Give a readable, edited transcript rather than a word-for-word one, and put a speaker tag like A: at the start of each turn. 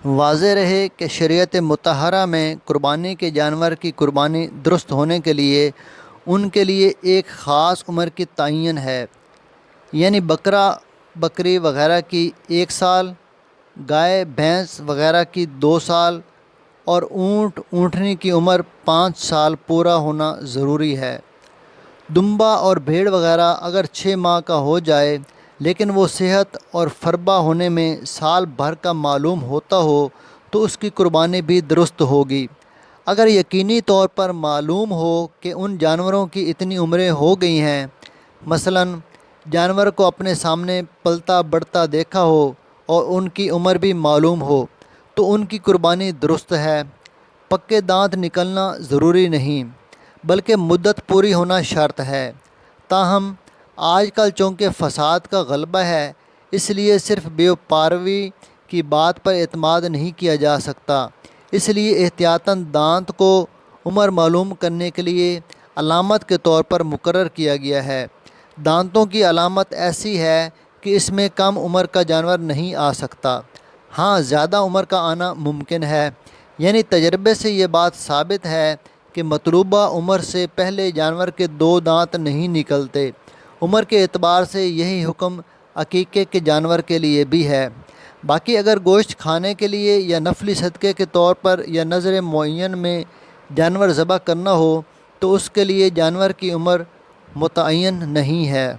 A: واضح رہے کہ شریعت مطہرہ میں قربانی کے جانور کی قربانی درست ہونے کے لیے ان کے لیے ایک خاص عمر کی تعین ہے، یعنی بکرا بکری وغیرہ کی 1 سال، گائے بھینس وغیرہ کی 2 سال، اور اونٹ اونٹنی کی عمر 5 سال پورا ہونا ضروری ہے۔ دمبا اور بھیڑ وغیرہ اگر 6 ماہ کا ہو جائے لیکن وہ صحت اور فربہ ہونے میں سال بھر کا معلوم ہوتا ہو تو اس کی قربانی بھی درست ہوگی۔ اگر یقینی طور پر معلوم ہو کہ ان جانوروں کی اتنی عمریں ہو گئی ہیں، مثلاً جانور کو اپنے سامنے پلتا بڑھتا دیکھا ہو اور ان کی عمر بھی معلوم ہو، تو ان کی قربانی درست ہے۔ پکے دانت نکلنا ضروری نہیں، بلکہ مدت پوری ہونا شرط ہے۔ تاہم آج کل چونکہ فساد کا غلبہ ہے، اس لیے صرف بے پاروی کی بات پر اعتماد نہیں کیا جا سکتا۔ اس لیے احتیاطاً دانت کو عمر معلوم کرنے کے لیے علامت کے طور پر مقرر کیا گیا ہے۔ دانتوں کی علامت ایسی ہے کہ اس میں کم عمر کا جانور نہیں آ سکتا، ہاں زیادہ عمر کا آنا ممکن ہے، یعنی تجربے سے یہ بات ثابت ہے کہ مطلوبہ عمر سے پہلے جانور کے 2 دانت نہیں نکلتے۔ عمر کے اعتبار سے یہی حکم عقیقے کے جانور کے لیے بھی ہے۔ باقی اگر گوشت کھانے کے لیے یا نفلی صدقے کے طور پر یا نظر معین میں جانور ذبح کرنا ہو تو اس کے لیے جانور کی عمر متعین نہیں ہے۔